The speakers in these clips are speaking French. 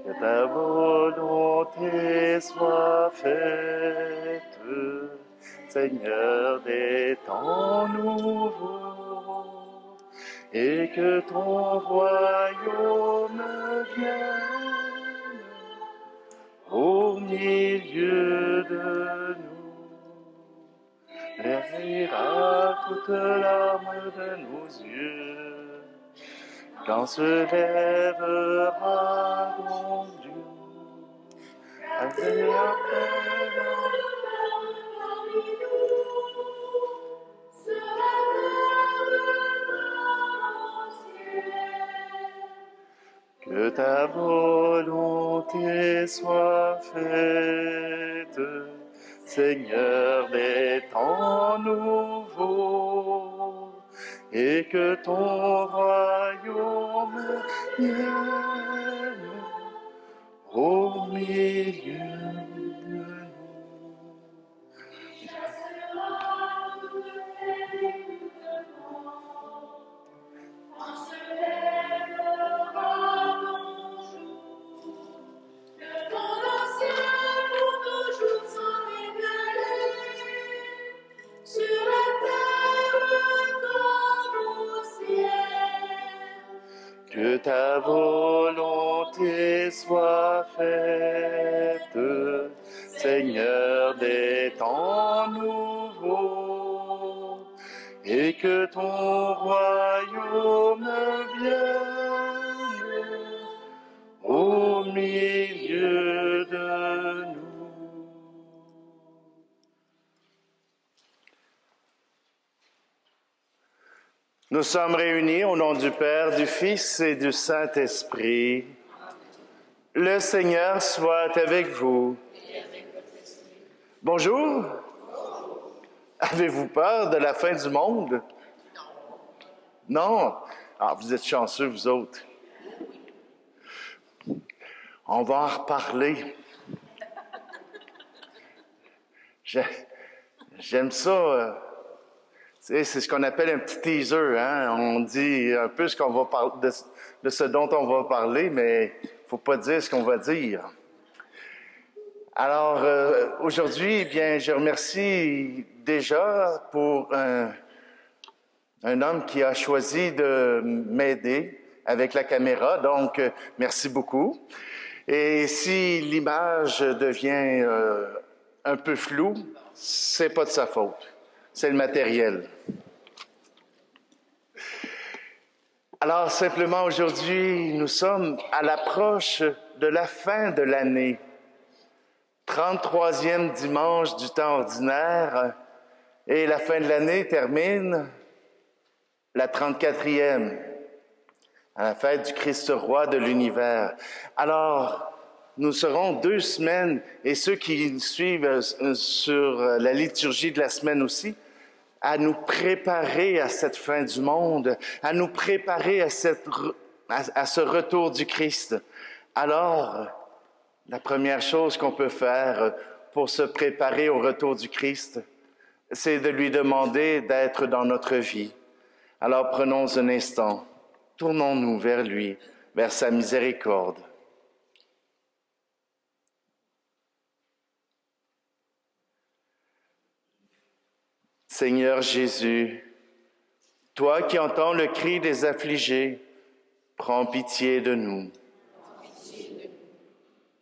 Que ta volonté soit faite, Seigneur des temps nouveaux, et que ton royaume vienne au milieu de nous. Verra toute larme de nos yeux, quand se lèvera ton Dieu, avec que ta volonté soit faite, Seigneur des temps nouveaux, et que ton royaume vienne au milieu de nous. Que ta volonté soit faite, Seigneur des temps nouveaux, et que ton royaume vienne au milieu de nous. Nous sommes réunis au nom du Père, du Fils et du Saint-Esprit. Le Seigneur soit avec vous. Bonjour. Avez-vous peur de la fin du monde? Non. Ah, vous êtes chanceux, vous autres. On va en reparler. J'aime ça. C'est ce qu'on appelle un petit teaser, hein? On dit un peu ce qu'on va parler, de ce dont on va parler, mais il ne faut pas dire ce qu'on va dire. Alors, aujourd'hui, eh bien, je remercie déjà pour un homme qui a choisi de m'aider avec la caméra, donc merci beaucoup. Et si l'image devient un peu floue, c'est pas de sa faute. C'est le matériel. Alors, simplement, aujourd'hui, nous sommes à l'approche de la fin de l'année. 33e dimanche du temps ordinaire, et la fin de l'année termine la 34e, à la fête du Christ roi de l'univers. Alors, nous serons 2 semaines, et ceux qui suivent sur la liturgie de la semaine aussi, à nous préparer à cette fin du monde, à nous préparer à ce retour du Christ. Alors, la première chose qu'on peut faire pour se préparer au retour du Christ, c'est de lui demander d'être dans notre vie. Alors prenons un instant, tournons-nous vers lui, vers sa miséricorde. Seigneur Jésus, toi qui entends le cri des affligés, prends pitié de nous.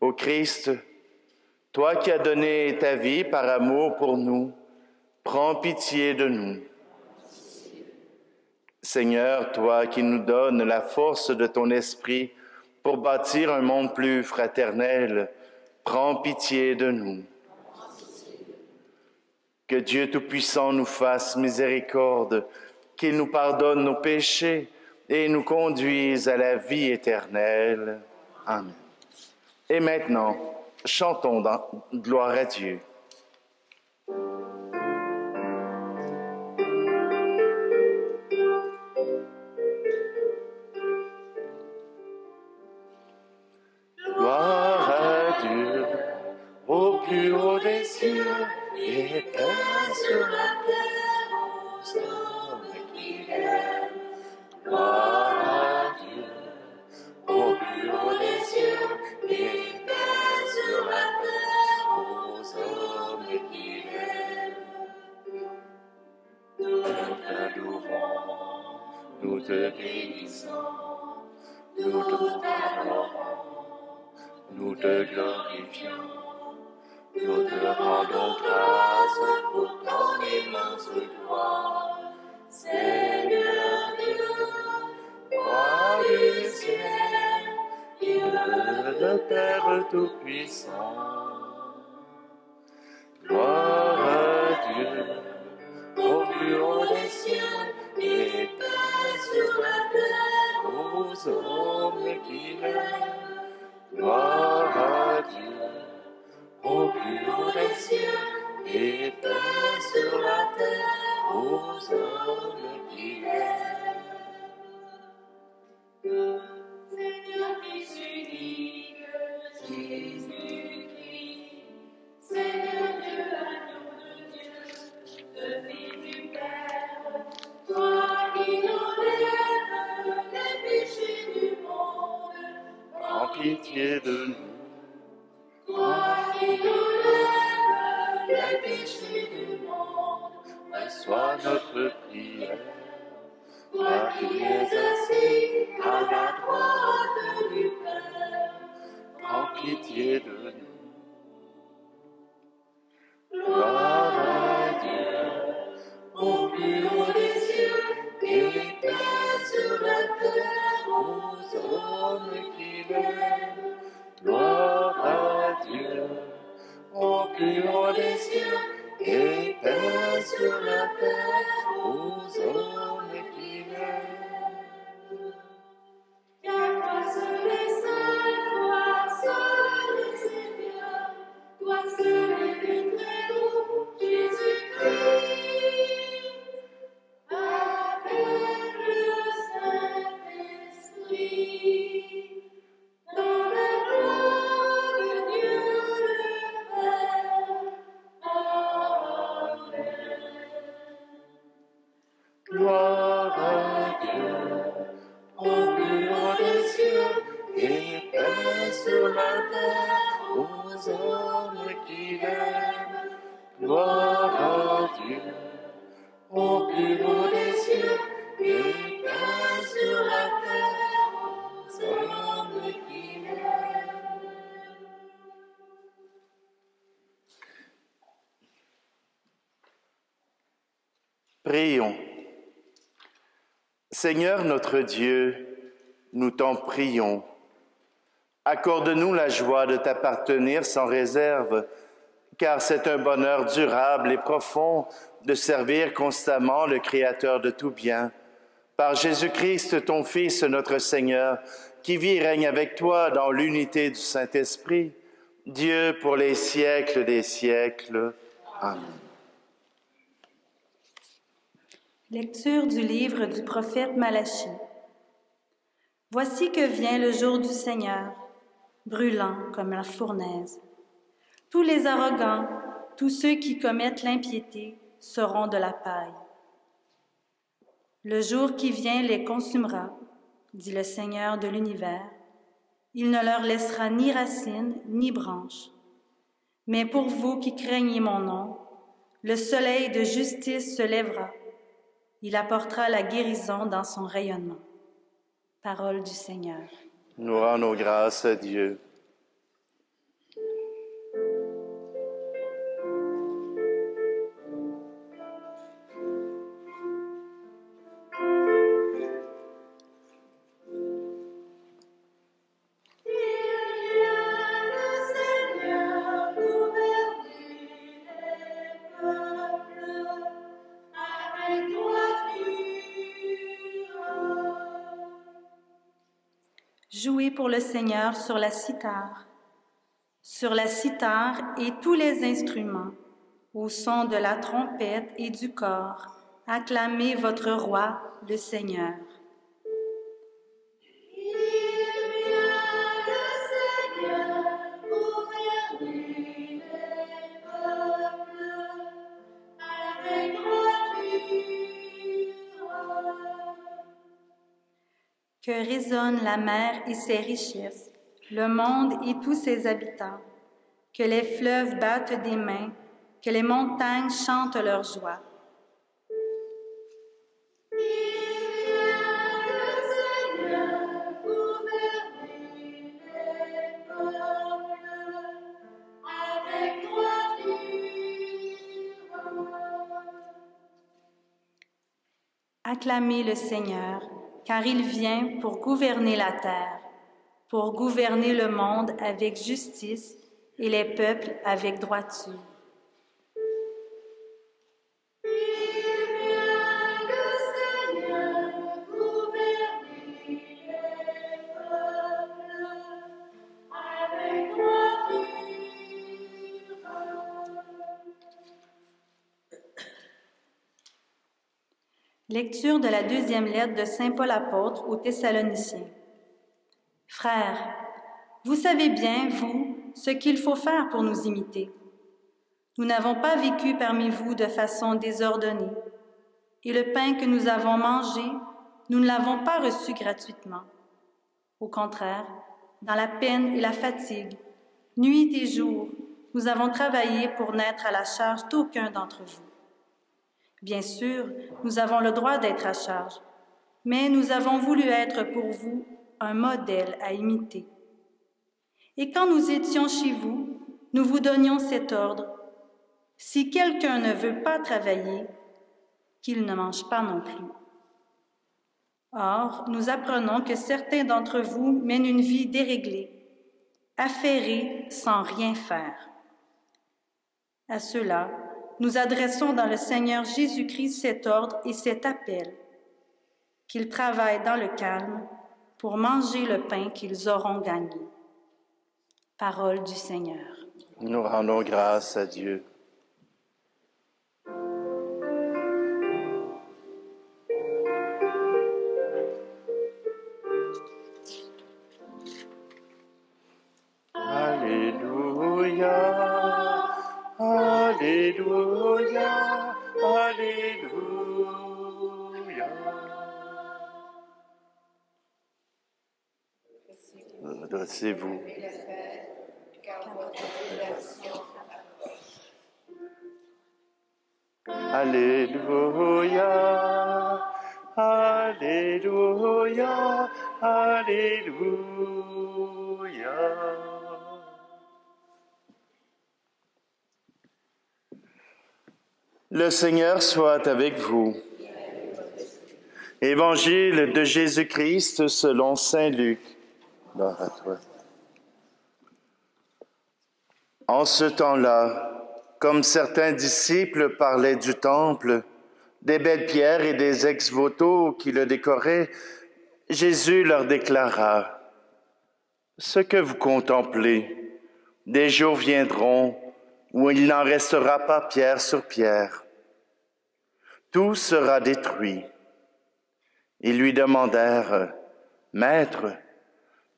Ô Christ, toi qui as donné ta vie par amour pour nous, prends pitié de nous. Seigneur, toi qui nous donnes la force de ton esprit pour bâtir un monde plus fraternel, prends pitié de nous. Que Dieu Tout-Puissant nous fasse miséricorde, qu'il nous pardonne nos péchés et nous conduise à la vie éternelle. Amen. Et maintenant, chantons dans gloire à Dieu. Gloire à Dieu, au plus haut des cieux, et paix sur la terre aux hommes qui l'aiment. Gloire à nous te glorifions, nous te rendons grâce pour ton immense gloire. Seigneur Dieu, roi du ciel, Dieu le Père Tout-Puissant. Gloire à Dieu, au plus haut des cieux, et paix sur la terre aux hommes qui l'aiment. Gloire à Dieu, au plus haut des cieux, et paix sur la terre aux hommes qui l'aiment. Seigneur Fils unique, Jésus-Christ, Seigneur Dieu, agneau de Dieu, le Fils du Père, toi qui enlèves les péchés du monde, En pitié de nous, toi qui enlèves les péchés du monde, reçois notre prière. toi qui es assis à la droite du Père, En pitié de nous. gloire à Dieu, au plus haut des cieux, et paix sur la terre Aux hommes qui l'aiment, gloire à Dieu, au plus haut des cieux, et paix sur la terre, aux hommes qui l'aiment. Car toi seul est saint, toi seul est Seigneur, toi seul est le très haut, Jésus-Christ, avec le Saint-Esprit, dans la gloire de Dieu le Père. Amen. Gloire à Dieu, au plus haut des cieux, et paix sur la terre, aux hommes qui l'aiment. Gloire à Dieu, au plus haut des cieux, et paix sur la terre, aux hommes qui l'aiment. Prions. Seigneur notre Dieu, nous t'en prions. Accorde-nous la joie de t'appartenir sans réserve, car c'est un bonheur durable et profond de servir constamment le Créateur de tout bien. Par Jésus-Christ, ton Fils, notre Seigneur, qui vit et règne avec toi dans l'unité du Saint-Esprit, Dieu pour les siècles des siècles. Amen. Lecture du livre du prophète Malachie. Voici que vient le jour du Seigneur, brûlant comme la fournaise. Tous les arrogants, tous ceux qui commettent l'impiété seront de la paille. Le jour qui vient les consumera, dit le Seigneur de l'univers. Il ne leur laissera ni racines ni branches. Mais pour vous qui craignez mon nom, le soleil de justice se lèvera. Il apportera la guérison dans son rayonnement. Parole du Seigneur. Nous rendons grâce à Dieu. Jouez pour le Seigneur sur la cithare et tous les instruments, au son de la trompette et du cor, acclamez votre roi, le Seigneur. Que résonnent la mer et ses richesses, le monde et tous ses habitants. Que les fleuves battent des mains, que les montagnes chantent leur joie. Acclamez le Seigneur, car il vient pour gouverner la terre, pour gouverner le monde avec justice et les peuples avec droiture. Lecture de la deuxième lettre de saint Paul apôtre aux Thessaloniciens. Frères, vous savez bien, vous, ce qu'il faut faire pour nous imiter. Nous n'avons pas vécu parmi vous de façon désordonnée, et le pain que nous avons mangé, nous ne l'avons pas reçu gratuitement. Au contraire, dans la peine et la fatigue, nuit et jour, nous avons travaillé pour n'être à la charge d'aucun d'entre vous. Bien sûr, nous avons le droit d'être à charge, mais nous avons voulu être pour vous un modèle à imiter. Et quand nous étions chez vous, nous vous donnions cet ordre. Si quelqu'un ne veut pas travailler, qu'il ne mange pas non plus. Or, nous apprenons que certains d'entre vous mènent une vie déréglée, affairée sans rien faire. À ceux-là, nous adressons dans le Seigneur Jésus-Christ cet ordre et cet appel, qu'ils travaillent dans le calme pour manger le pain qu'ils auront gagné. Parole du Seigneur. Nous rendons grâce à Dieu. Alléluia, Alléluia, Alléluia. Redressez-vous. Alléluia, Alléluia, Alléluia. Le Seigneur soit avec vous. Évangile de Jésus-Christ selon saint Luc. Gloire à toi. En ce temps-là, comme certains disciples parlaient du temple, des belles pierres et des ex-voto qui le décoraient, Jésus leur déclara: « Ce que vous contemplez, des jours viendront où il n'en restera pas pierre sur pierre. Tout sera détruit. » Ils lui demandèrent: « Maître,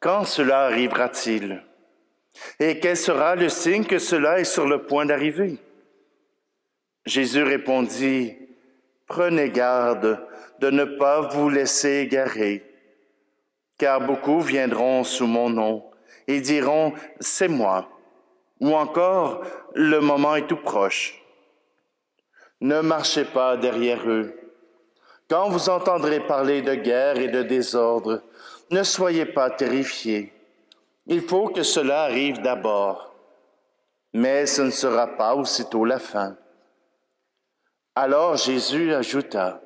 quand cela arrivera-t-il? Et quel sera le signe que cela est sur le point d'arriver? » Jésus répondit: « Prenez garde de ne pas vous laisser égarer, car beaucoup viendront sous mon nom et diront: c'est moi, ou encore le moment est tout proche. Ne marchez pas derrière eux. Quand vous entendrez parler de guerre et de désordre, ne soyez pas terrifiés. Il faut que cela arrive d'abord, mais ce ne sera pas aussitôt la fin. » Alors Jésus ajouta: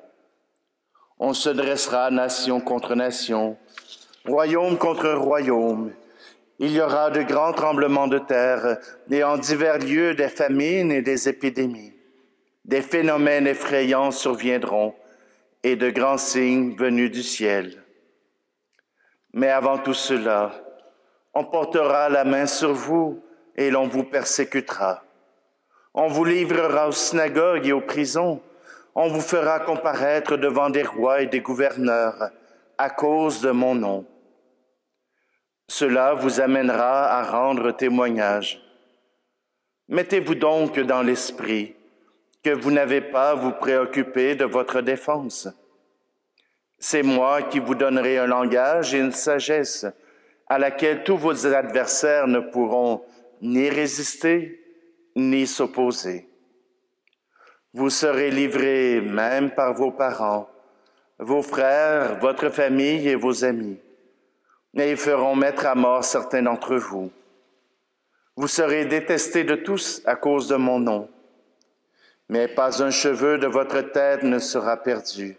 « On se dressera nation contre nation, royaume contre royaume. Il y aura de grands tremblements de terre et en divers lieux des famines et des épidémies. Des phénomènes effrayants surviendront et de grands signes venus du ciel. Mais avant tout cela, on portera la main sur vous et l'on vous persécutera. On vous livrera aux synagogues et aux prisons. On vous fera comparaître devant des rois et des gouverneurs à cause de mon nom. Cela vous amènera à rendre témoignage. Mettez-vous donc dans l'esprit que vous n'avez pas à vous préoccuper de votre défense. C'est moi qui vous donnerai un langage et une sagesse à laquelle tous vos adversaires ne pourront ni résister, ni s'opposer. Vous serez livrés même par vos parents, vos frères, votre famille et vos amis, et ils feront mettre à mort certains d'entre vous. Vous serez détestés de tous à cause de mon nom, mais pas un cheveu de votre tête ne sera perdu.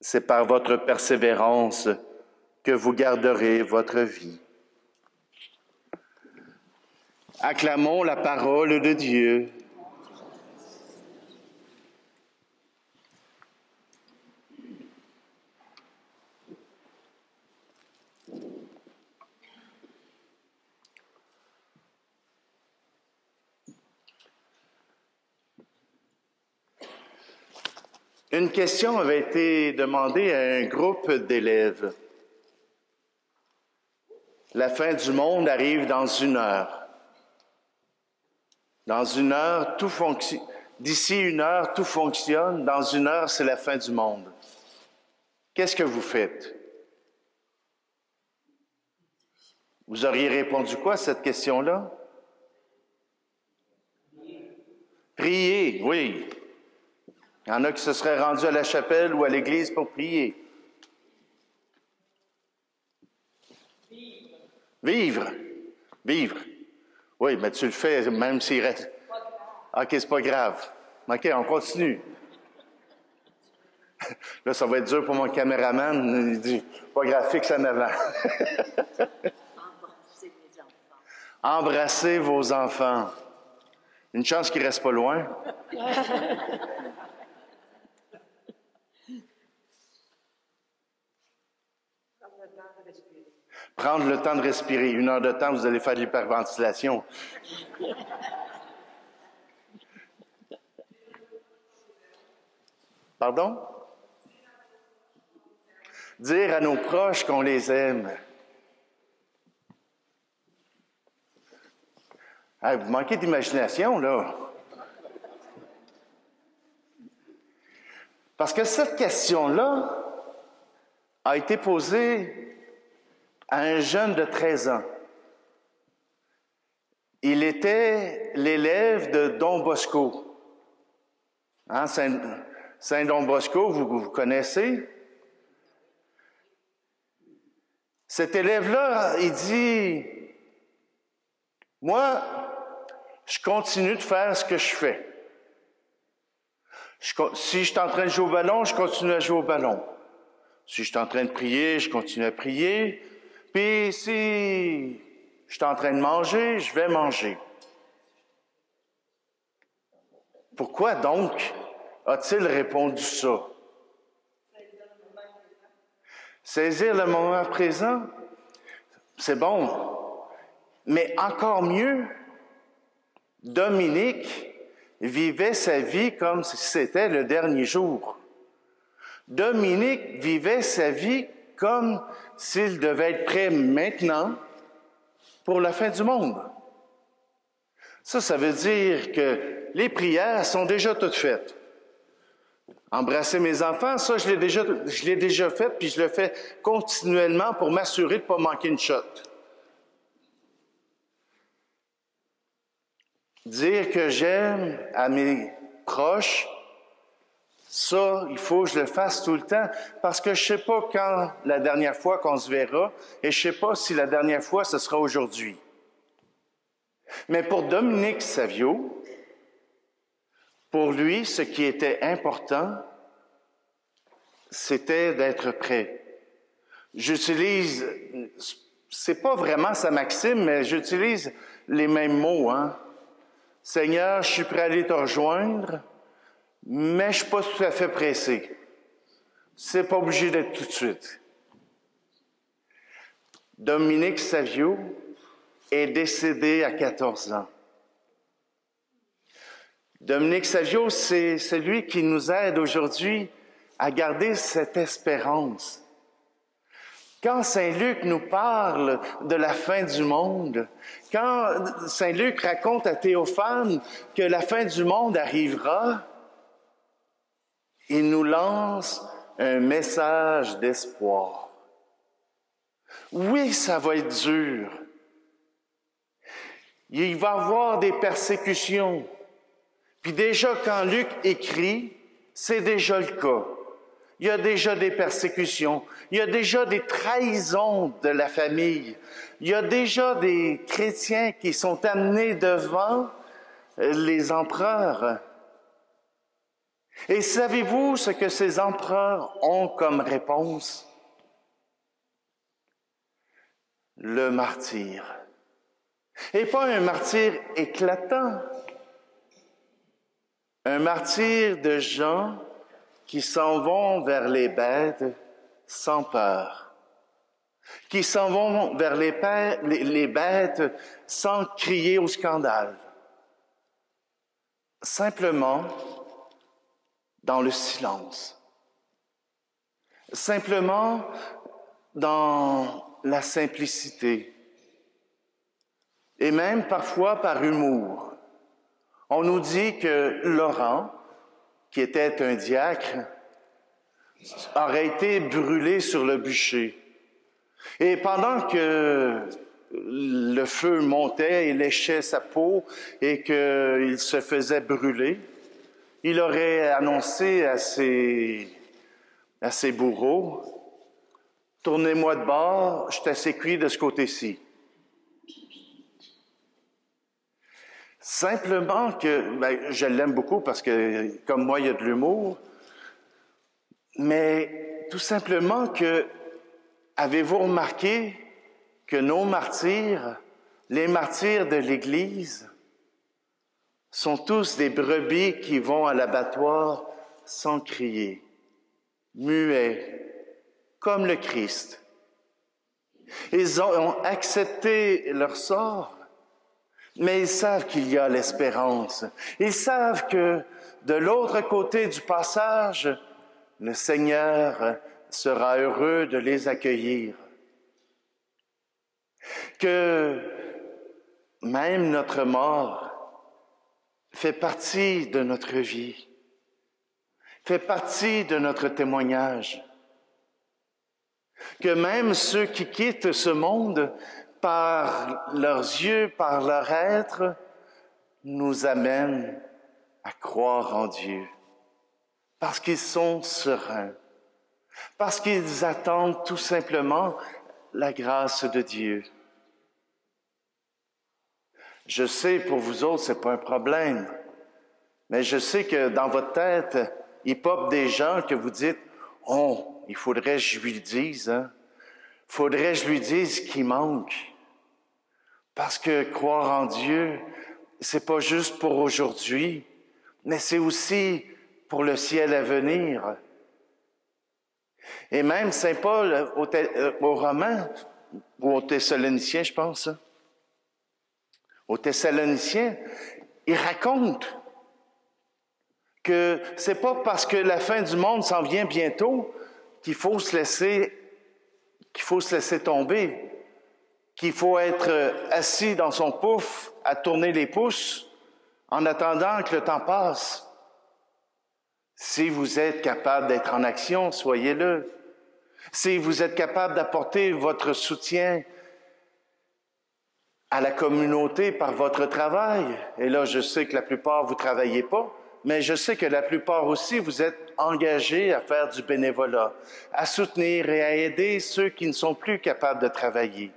c'est par votre persévérance que vous garderez votre vie. Acclamons la parole de Dieu. Une question avait été demandée à un groupe d'élèves. La fin du monde arrive dans 1 heure. Dans 1 heure, tout fonctionne. D'ici 1 heure, tout fonctionne. Dans 1 heure, c'est la fin du monde. Qu'est-ce que vous faites? Vous auriez répondu quoi à cette question-là? Prier, oui. Il y en a qui se seraient rendus à la chapelle ou à l'église pour prier. Vivre. Vivre. Oui, mais tu le fais même s'il reste. OK, c'est pas grave. OK, on continue. Là, ça va être dur pour mon caméraman. Il dit, pas grave, fixe en avant. Embrassez mes enfants. Embrassez vos enfants. Une chance qu'ils ne restent pas loin. Prendre le temps de respirer. 1 heure de temps, vous allez faire de l'hyperventilation. Pardon? Dire à nos proches qu'on les aime. Hey, vous manquez d'imagination, là. Parce que cette question-là a été posée à un jeune de 13 ans. Il était l'élève de Don Bosco. Hein, Saint Don Bosco, vous connaissez? Cet élève-là, il dit, « Moi, je continue de faire ce que je fais. Si je suis en train de jouer au ballon, je continue à jouer au ballon. Si je suis en train de prier, je continue à prier. Puis si je suis en train de manger, je vais manger. » Pourquoi donc a-t-il répondu ça? Saisir le moment présent, c'est bon. Mais encore mieux, Dominique vivait sa vie comme si c'était le dernier jour. Dominique vivait sa vie comme s'il devait être prêt maintenant pour la fin du monde. Ça veut dire que les prières sont déjà toutes faites. Embrasser mes enfants, ça, je l'ai déjà fait, puis je le fais continuellement pour m'assurer de ne pas manquer une shot. Dire que j'aime à mes proches, ça, il faut que je le fasse tout le temps, parce que je ne sais pas quand la dernière fois qu'on se verra, et je ne sais pas si la dernière fois, ce sera aujourd'hui. Mais pour Dominique Savio, pour lui, ce qui était important, c'était d'être prêt. J'utilise, c'est pas vraiment sa maxime, mais j'utilise les mêmes mots, hein. Seigneur, je suis prêt à aller te rejoindre, mais je ne suis pas tout à fait pressé. C'est pas obligé d'être tout de suite. Dominique Savio est décédé à 14 ans. Dominique Savio, c'est celui qui nous aide aujourd'hui à garder cette espérance. Quand Saint Luc nous parle de la fin du monde, quand Saint Luc raconte à Théophane que la fin du monde arrivera, il nous lance un message d'espoir. Oui, ça va être dur. Il va y avoir des persécutions. Puis déjà, quand Luc écrit, c'est déjà le cas. Il y a déjà des persécutions. Il y a déjà des trahisons de la famille. Il y a déjà des chrétiens qui sont amenés devant les empereurs. Et savez-vous ce que ces empereurs ont comme réponse? Le martyr. Et pas un martyr éclatant. Un martyr de gens qui s'en vont vers les bêtes sans peur, qui s'en vont vers les bêtes sans crier au scandale, simplement dans le silence, simplement dans la simplicité, et même parfois par humour. On nous dit que Laurent, qui était un diacre, aurait été brûlé sur le bûcher. Et pendant que le feu montait et léchait sa peau et qu'il se faisait brûler, il aurait annoncé à ses bourreaux, « Tournez-moi de bord, je suis assez cuit de ce côté-ci. » Simplement que, je l'aime beaucoup parce que, comme moi, il y a de l'humour, mais tout simplement que, avez-vous remarqué que nos martyrs, les martyrs de l'Église, sont tous des brebis qui vont à l'abattoir sans crier, muets, comme le Christ. Ils ont accepté leur sort, mais ils savent qu'il y a l'espérance. Ils savent que de l'autre côté du passage, le Seigneur sera heureux de les accueillir. Que même notre mort fait partie de notre vie, fait partie de notre témoignage. Que même ceux qui quittent ce monde par leurs yeux, par leur être, nous amènent à croire en Dieu. Parce qu'ils sont sereins. Parce qu'ils attendent tout simplement la grâce de Dieu. Je sais, pour vous autres, c'est pas un problème. Mais je sais que dans votre tête, il pop des gens que vous dites, « Oh, il faudrait que je lui dise, hein? Faudrait que je lui dise qu'il manque. » Parce que croire en Dieu, c'est pas juste pour aujourd'hui, mais c'est aussi pour le ciel à venir. Et même Saint Paul, aux Romains, ou aux Thessaloniciens, je pense, hein? Aux Thessaloniciens, il raconte que c'est pas parce que la fin du monde s'en vient bientôt qu'il faut se laisser tomber, qu'il faut être assis dans son pouf à tourner les pouces en attendant que le temps passe. Si vous êtes capable d'être en action, soyez-le. Si vous êtes capable d'apporter votre soutien à la communauté par votre travail, et là je sais que la plupart vous ne travaillez pas, mais je sais que la plupart aussi vous êtes engagés à faire du bénévolat, à soutenir et à aider ceux qui ne sont plus capables de travailler.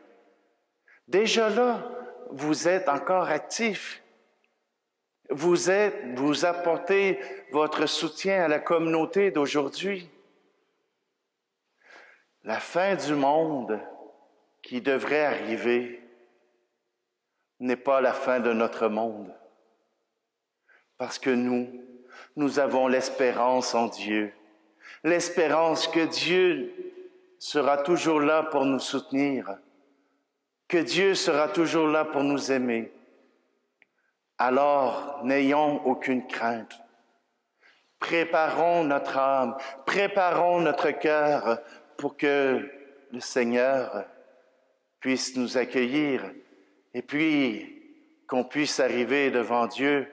Déjà là, vous êtes encore actifs. Vous apportez votre soutien à la communauté d'aujourd'hui. La fin du monde qui devrait arriver n'est pas la fin de notre monde. Parce que nous avons l'espérance en Dieu. L'espérance que Dieu sera toujours là pour nous soutenir. Que Dieu sera toujours là pour nous aimer. Alors, n'ayons aucune crainte. Préparons notre âme, préparons notre cœur pour que le Seigneur puisse nous accueillir et puis qu'on puisse arriver devant Dieu.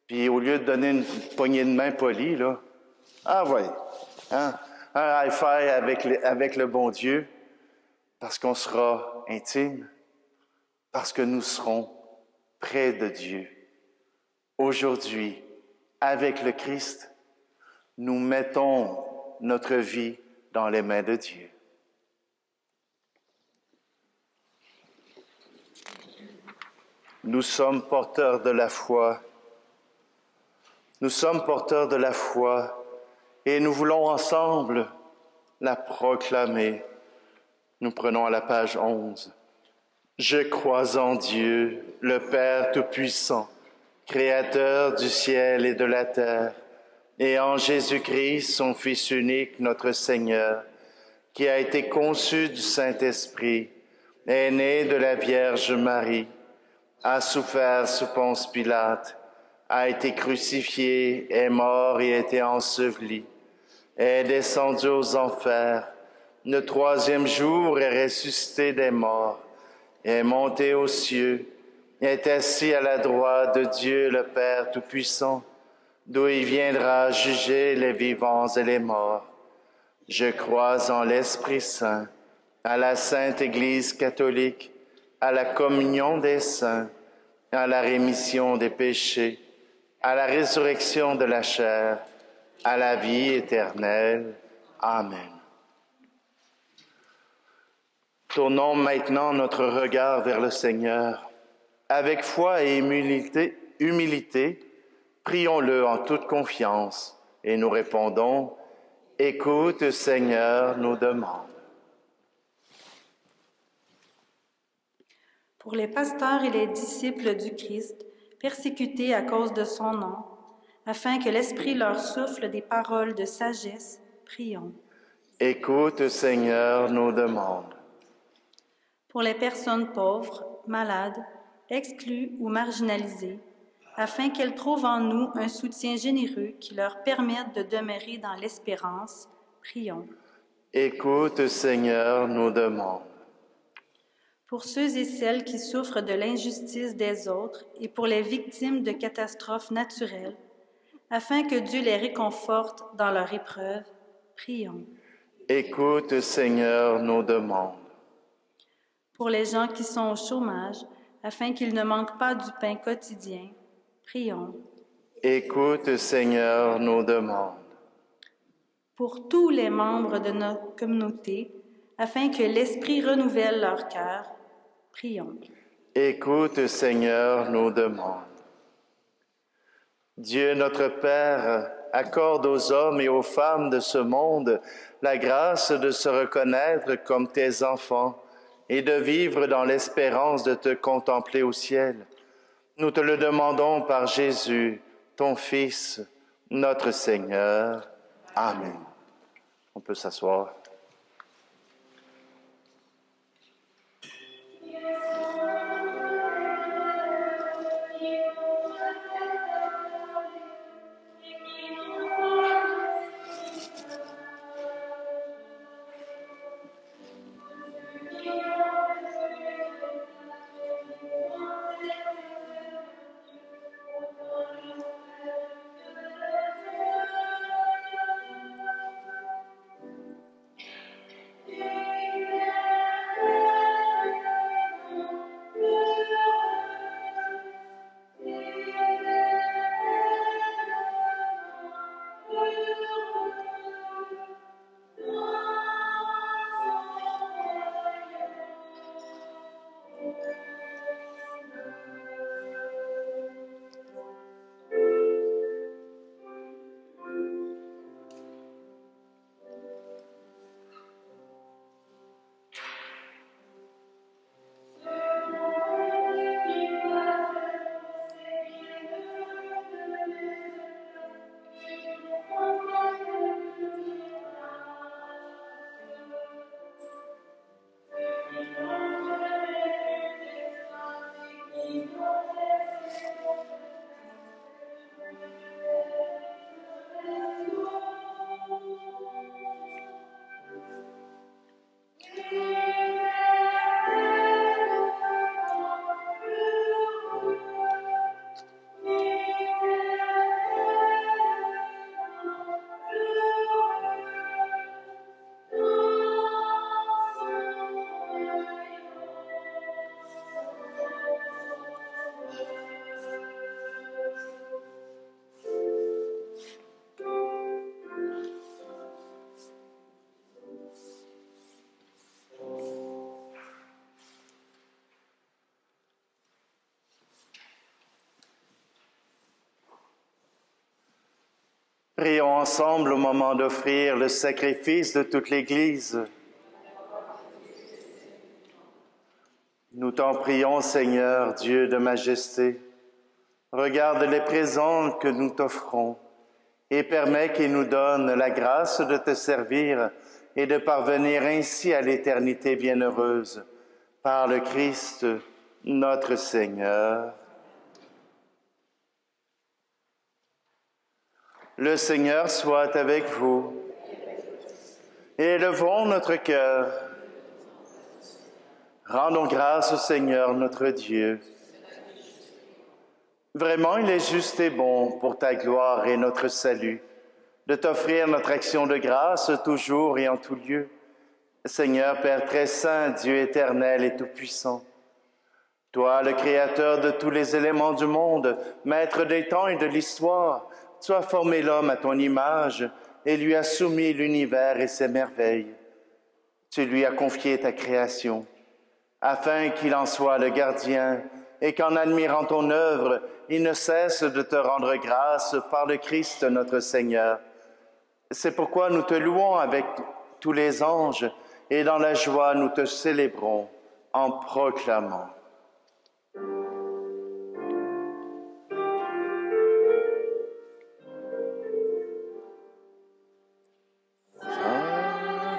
Puis au lieu de donner une poignée de main polie, là, ah ouais, hein, un high five avec le bon Dieu, parce qu'on sera intime, parce que nous serons près de Dieu. Aujourd'hui, avec le Christ, nous mettons notre vie dans les mains de Dieu. Nous sommes porteurs de la foi Nous sommes porteurs de la foi et nous voulons ensemble la proclamer. Nous prenons à la page 11. Je crois en Dieu, le Père Tout-Puissant, Créateur du ciel et de la terre, et en Jésus-Christ, son Fils unique, notre Seigneur, qui a été conçu du Saint-Esprit, est né de la Vierge Marie, a souffert sous Ponce Pilate, a été crucifié, est mort et a été enseveli, est descendu aux enfers, le troisième jour est ressuscité des morts, est monté aux cieux, est assis à la droite de Dieu le Père Tout-Puissant, d'où il viendra juger les vivants et les morts. Je crois en l'Esprit Saint, à la Sainte Église catholique, à la communion des saints, à la rémission des péchés, à la résurrection de la chair, à la vie éternelle. Amen. Tournons maintenant notre regard vers le Seigneur. Avec foi et humilité, prions-le en toute confiance et nous répondons, « Écoute, Seigneur, nos demandes. » Pour les pasteurs et les disciples du Christ, persécutés à cause de son nom, afin que l'Esprit leur souffle des paroles de sagesse, prions. Écoute, Seigneur, nos demandes. Pour les personnes pauvres, malades, exclues ou marginalisées, afin qu'elles trouvent en nous un soutien généreux qui leur permette de demeurer dans l'espérance, prions. Écoute, Seigneur, nos demandes. Pour ceux et celles qui souffrent de l'injustice des autres et pour les victimes de catastrophes naturelles, afin que Dieu les réconforte dans leur épreuve, prions. Écoute, Seigneur, nos demandes. Pour les gens qui sont au chômage, afin qu'ils ne manquent pas du pain quotidien, prions. Écoute, Seigneur, nos demandes. Pour tous les membres de notre communauté, afin que l'Esprit renouvelle leur cœur, prions. Écoute, Seigneur, nos demandes. Dieu notre Père, accorde aux hommes et aux femmes de ce monde la grâce de se reconnaître comme tes enfants et de vivre dans l'espérance de te contempler au ciel. Nous te le demandons par Jésus, ton Fils, notre Seigneur. Amen. On peut s'asseoir. Prions ensemble au moment d'offrir le sacrifice de toute l'Église. Nous t'en prions, Seigneur, Dieu de majesté. Regarde les présents que nous t'offrons et permets qu'ils nous donnent la grâce de te servir et de parvenir ainsi à l'éternité bienheureuse. Par le Christ, notre Seigneur. Le Seigneur soit avec vous. Élevons notre cœur. Rendons grâce au Seigneur notre Dieu. Vraiment, il est juste et bon pour ta gloire et notre salut, de t'offrir notre action de grâce toujours et en tout lieu. Seigneur Père très saint, Dieu éternel et tout-puissant, toi, le Créateur de tous les éléments du monde, Maître des temps et de l'histoire, tu as formé l'homme à ton image et lui as soumis l'univers et ses merveilles. Tu lui as confié ta création, afin qu'il en soit le gardien et qu'en admirant ton œuvre, il ne cesse de te rendre grâce par le Christ notre Seigneur. C'est pourquoi nous te louons avec tous les anges et dans la joie nous te célébrons en proclamant.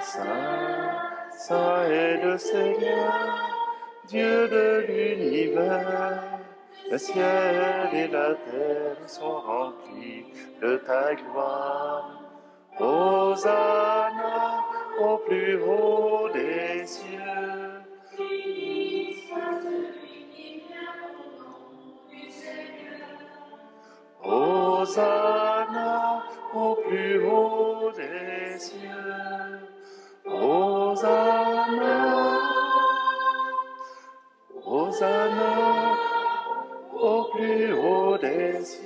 Saint, Saint, Saint est le Seigneur, Dieu de l'univers. Le ciel et la terre sont remplis de ta gloire. Hosanna au plus haut des cieux. Béni soit celui qui vient au nom du Seigneur. Hosanna au plus haut des cieux. Hosanna. Hosanna au plus haut des cieux.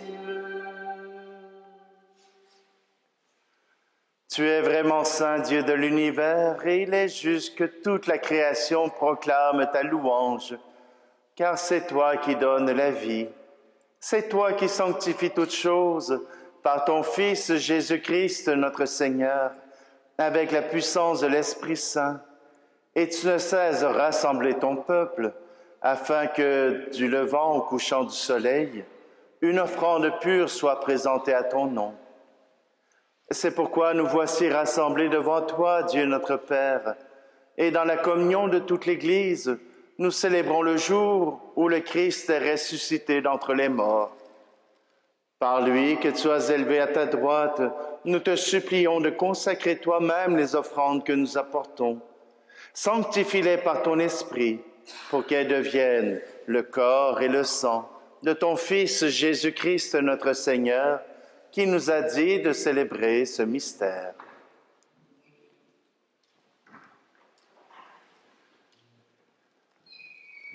Tu es vraiment saint, Dieu de l'univers, et il est juste que toute la création proclame ta louange, car c'est toi qui donnes la vie, c'est toi qui sanctifies toutes choses par ton Fils Jésus-Christ notre Seigneur, avec la puissance de l'Esprit Saint, et tu ne cesses de rassembler ton peuple, afin que, du levant au couchant du soleil, une offrande pure soit présentée à ton nom. C'est pourquoi nous voici rassemblés devant toi, Dieu notre Père, et dans la communion de toute l'Église, nous célébrons le jour où le Christ est ressuscité d'entre les morts. Par lui que tu as élevé à ta droite, nous te supplions de consacrer toi-même les offrandes que nous apportons. Sanctifie-les par ton Esprit, pour qu'elles deviennent le corps et le sang de ton Fils Jésus-Christ notre Seigneur, qui nous a dit de célébrer ce mystère.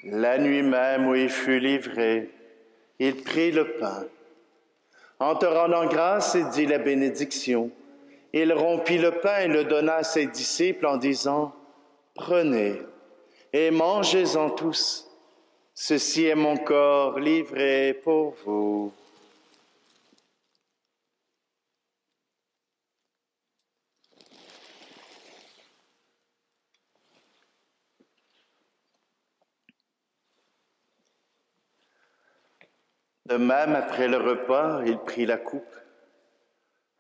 La nuit même où il fut livré, il prit le pain. En te rendant grâce, il dit la bénédiction. Il rompit le pain et le donna à ses disciples en disant, « Prenez et mangez-en tous. Ceci est mon corps livré pour vous. » De même, après le repas, il prit la coupe.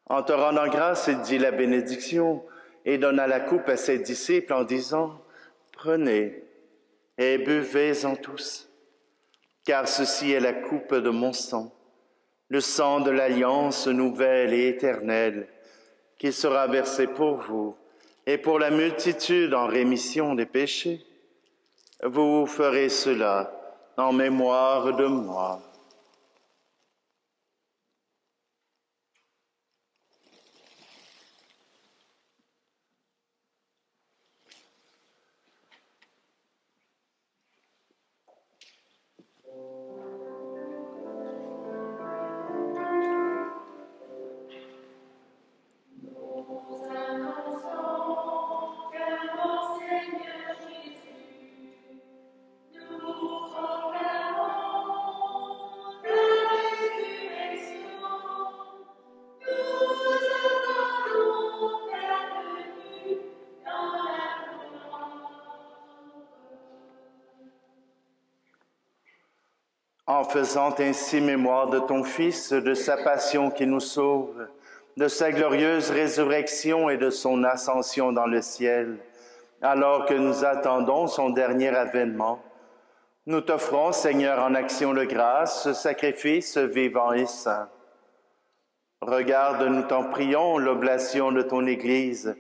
En te rendant grâce, il dit la bénédiction et donna la coupe à ses disciples en disant, « Prenez et buvez-en tous, car ceci est la coupe de mon sang, le sang de l'alliance nouvelle et éternelle, qui sera versé pour vous et pour la multitude en rémission des péchés. Vous ferez cela en mémoire de moi. » en faisant ainsi mémoire de ton Fils, de sa passion qui nous sauve, de sa glorieuse résurrection et de son ascension dans le ciel, alors que nous attendons son dernier avènement. Nous t'offrons, Seigneur, en action de grâce, ce sacrifice vivant et saint. Regarde, nous t'en prions, l'oblation de ton Église,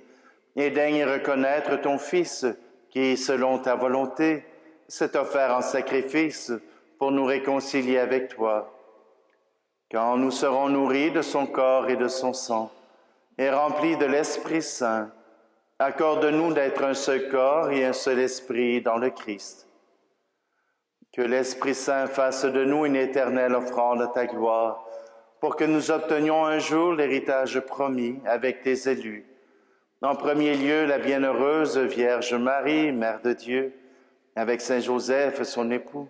et daigne reconnaître ton Fils, qui, selon ta volonté, s'est offert en sacrifice pour nous réconcilier avec toi. Quand nous serons nourris de son corps et de son sang, et remplis de l'Esprit Saint, accorde-nous d'être un seul corps et un seul esprit dans le Christ. Que l'Esprit Saint fasse de nous une éternelle offrande à ta gloire, pour que nous obtenions un jour l'héritage promis avec tes élus. En premier lieu, la bienheureuse Vierge Marie, Mère de Dieu, avec Saint Joseph, son époux,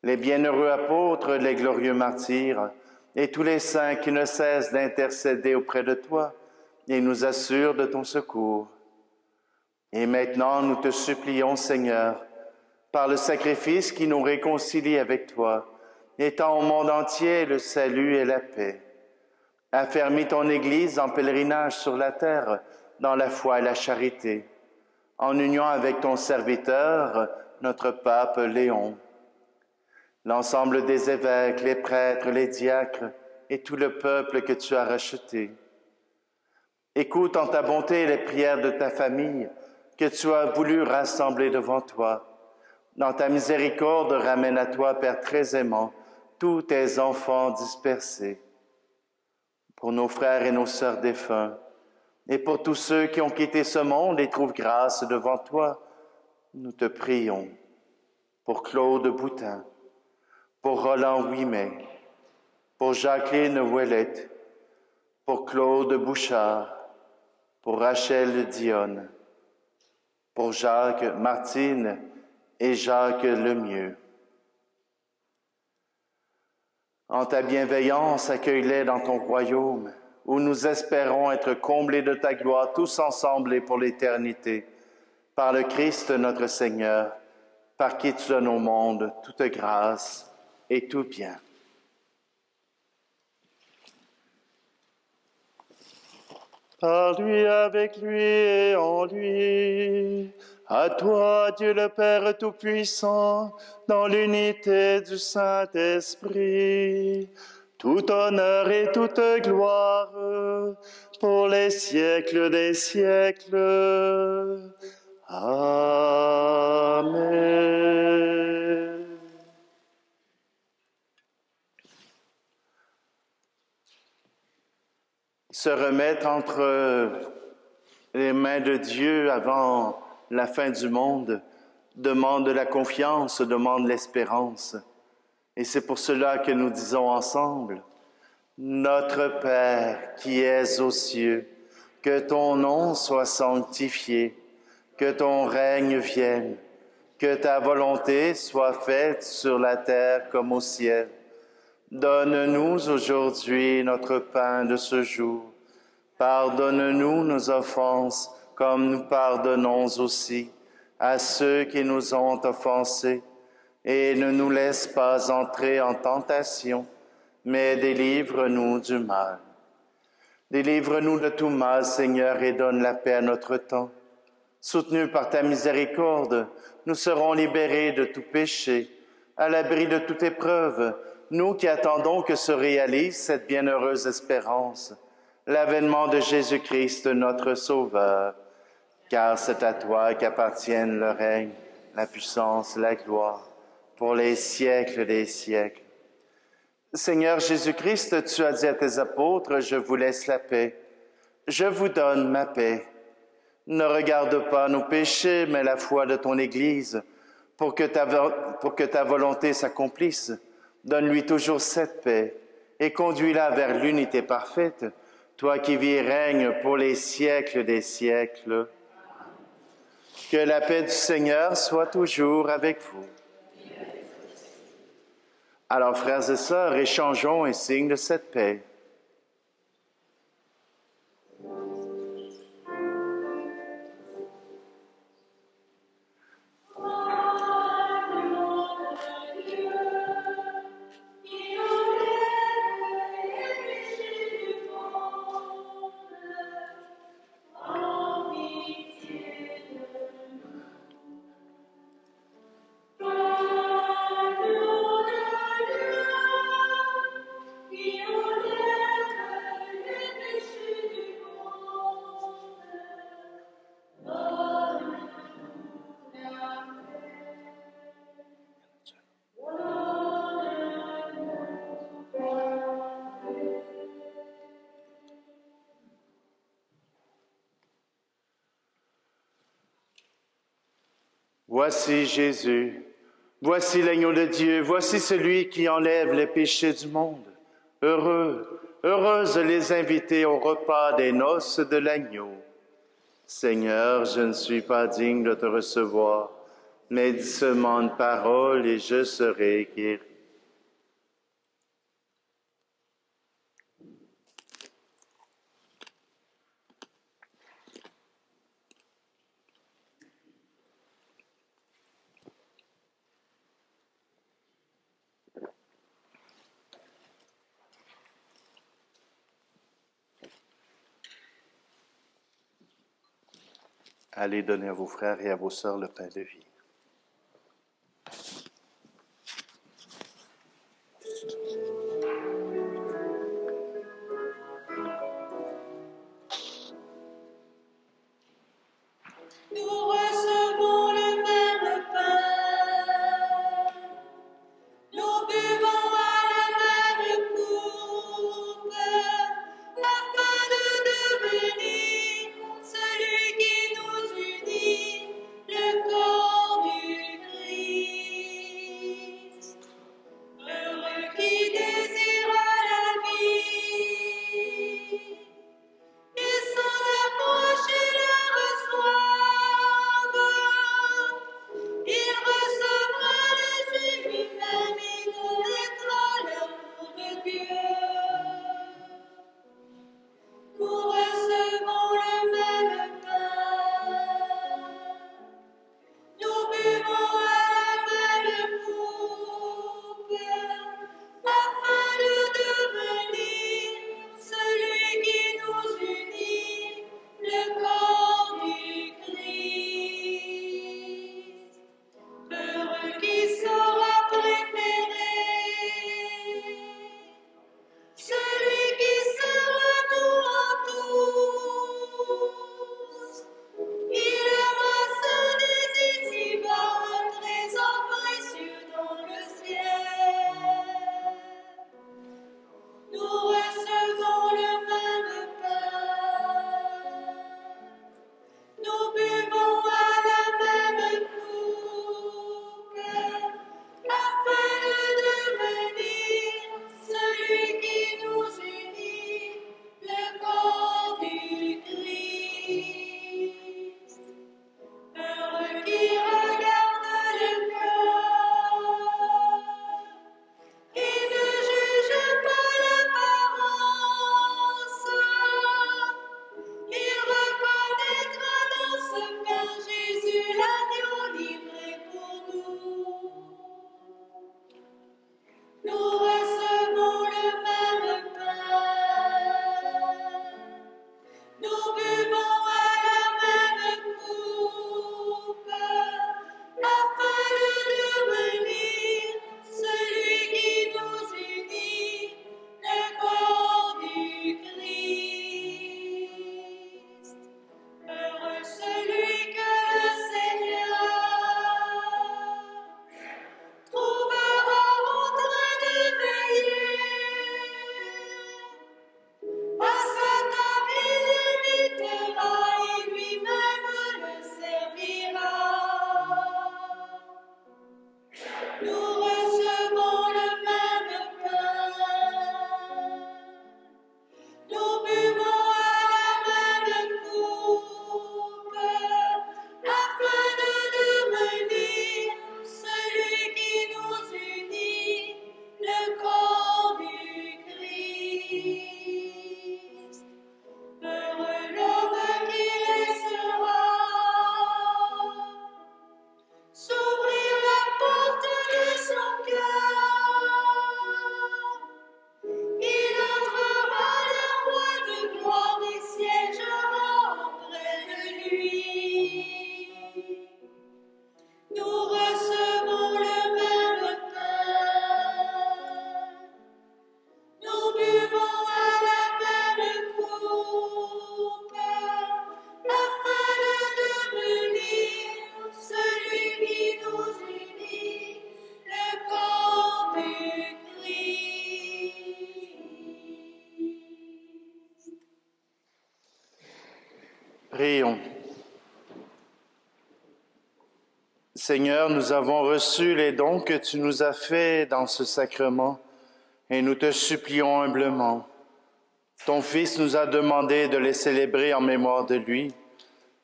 les bienheureux apôtres, les glorieux martyrs, et tous les saints qui ne cessent d'intercéder auprès de toi et nous assurent de ton secours. Et maintenant, nous te supplions, Seigneur, par le sacrifice qui nous réconcilie avec toi, étends au monde entier le salut et la paix. Affermis ton Église en pèlerinage sur la terre, dans la foi et la charité, en union avec ton serviteur, notre pape Léon. L'ensemble des évêques, les prêtres, les diacres et tout le peuple que tu as racheté. Écoute en ta bonté les prières de ta famille que tu as voulu rassembler devant toi. Dans ta miséricorde, ramène à toi, Père très aimant, tous tes enfants dispersés. Pour nos frères et nos sœurs défunts, et pour tous ceux qui ont quitté ce monde et trouvent grâce devant toi, nous te prions. Pour Claude Boutin, pour Roland Ouimet, pour Jacqueline Ouellette, pour Claude Bouchard, pour Rachel Dionne, pour Jacques Martine et Jacques Lemieux. En ta bienveillance, accueille-les dans ton royaume, où nous espérons être comblés de ta gloire tous ensemble et pour l'éternité, par le Christ notre Seigneur, par qui tu donnes au monde toute grâce et tout bien. Par lui, avec lui et en lui, à toi, Dieu le Père Tout-Puissant, dans l'unité du Saint-Esprit, tout honneur et toute gloire pour les siècles des siècles. Amen. Se remettre entre les mains de Dieu avant la fin du monde demande la confiance, demande l'espérance. Et c'est pour cela que nous disons ensemble, Notre Père qui es aux cieux, que ton nom soit sanctifié, que ton règne vienne, que ta volonté soit faite sur la terre comme au ciel. Donne-nous aujourd'hui notre pain de ce jour. Pardonne-nous nos offenses, comme nous pardonnons aussi à ceux qui nous ont offensés. Et ne nous laisse pas entrer en tentation, mais délivre-nous du mal. Délivre-nous de tout mal, Seigneur, et donne la paix à notre temps. Soutenus par ta miséricorde, nous serons libérés de tout péché, à l'abri de toute épreuve, nous qui attendons que se réalise cette bienheureuse espérance, l'avènement de Jésus-Christ, notre Sauveur. Car c'est à toi qu'appartiennent le règne, la puissance, la gloire, pour les siècles des siècles. Seigneur Jésus-Christ, tu as dit à tes apôtres, je vous laisse la paix. Je vous donne ma paix. Ne regarde pas nos péchés, mais la foi de ton Église, pour que ta volonté s'accomplisse. Donne-lui toujours cette paix et conduis-la vers l'unité parfaite, toi qui vis et règnes pour les siècles des siècles. Que la paix du Seigneur soit toujours avec vous. Alors, frères et sœurs, échangeons un signe de cette paix. Voici Jésus, voici l'agneau de Dieu, voici celui qui enlève les péchés du monde. Heureux, heureuse les invités au repas des noces de l'agneau. Seigneur, je ne suis pas digne de te recevoir, mais dis seulement une parole et je serai guéri. Allez donner à vos frères et à vos sœurs le pain de vie. Nous recevons le même pain, nous buvons à la même coupe, afin de devenir celui qui nous unit, le corps du Christ. Heureux qui désire la vie, et s'en approche et la reçoivent. Il recevra les humains et connaîtra l'amour de Dieu. Nous recevons le même pain, nous buvons à la même coupe, afin de devenir celui qui nous unit, le corps du Christ. Heureux qui sera préféré, celui qui sera tout en tous. Il aura ce désir-ci-bas, un trésor précieux dans le ciel. Nous recevons le même pain, nous buvons à la même coupe, afin de devenir celui qui nous unit, le corps du Christ. Heureux qui regarde le cœur et ne juge pas l'apparence. Il reconnaîtra dans ce pain Jésus, l'agneau livré pour nous. Nous recevons le même pain, nous buvons à la même coupe, afin de devenir celui qui nous unit, le corps du Christ. Heureux celui que le Seigneur trouvera en train de veiller. À sa table il l'invitera et lui-même le servira. Nous recevons le même pain, nous buvons à la même coupe, afin de devenir celui qui nous unit, le corps du Christ. Heureux l'homme qui laissera s'ouvrir la porte de son cœur. Il entrera le roi de gloire et siégera auprès de lui. Nous recevons le même pain, nous buvons à la même coupe, afin de devenir celui qui nous unit, le corps du Christ. Prions. Seigneur, nous avons reçu les dons que tu nous as faits dans ce sacrement et nous te supplions humblement. Ton Fils nous a demandé de les célébrer en mémoire de lui,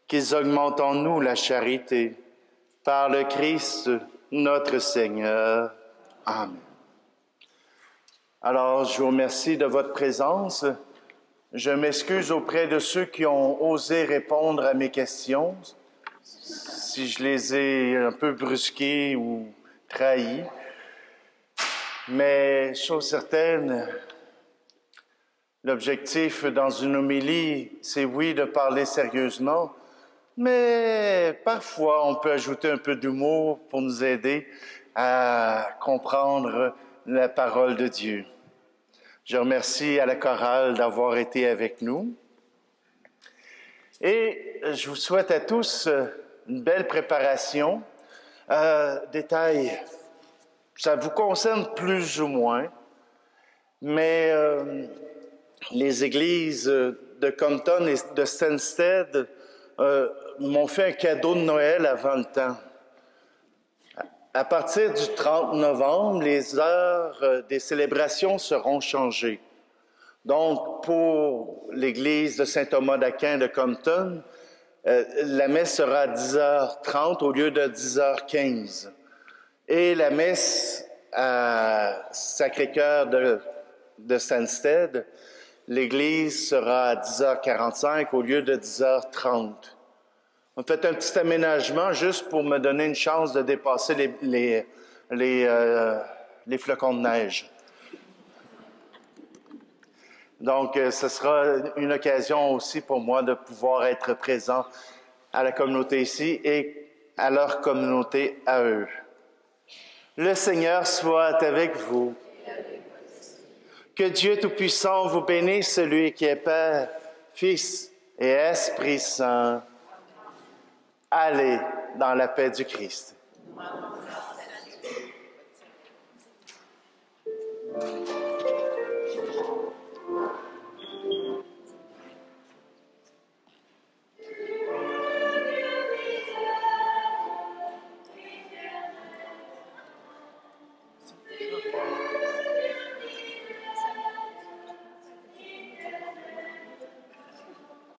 qu'ils augmentent en nous la charité. Par le Christ, notre Seigneur. Amen. Alors, je vous remercie de votre présence. Je m'excuse auprès de ceux qui ont osé répondre à mes questions, si je les ai un peu brusqués ou trahis. Mais, chose certaine, l'objectif dans une homélie, c'est oui de parler sérieusement, mais parfois on peut ajouter un peu d'humour pour nous aider à comprendre la parole de Dieu. Je remercie à la chorale d'avoir été avec nous. Et je vous souhaite à tous une belle préparation. Détail, ça vous concerne plus ou moins, mais les églises de Compton et de Stansted m'ont fait un cadeau de Noël avant le temps. À partir du 30 novembre, les heures des célébrations seront changées. Donc, pour l'église de Saint-Thomas d'Aquin de Compton, la messe sera à 10h30 au lieu de 10h15. Et la messe à Sacré-Cœur de Stansted, l'église sera à 10h45 au lieu de 10h30. On a fait un petit aménagement juste pour me donner une chance de dépasser les flocons de neige. Donc, ce sera une occasion aussi pour moi de pouvoir être présent à la communauté ici et à leur communauté à eux. Le Seigneur soit avec vous. Que Dieu Tout-Puissant vous bénisse, celui qui est Père, Fils et Esprit Saint. Allez dans la paix du Christ.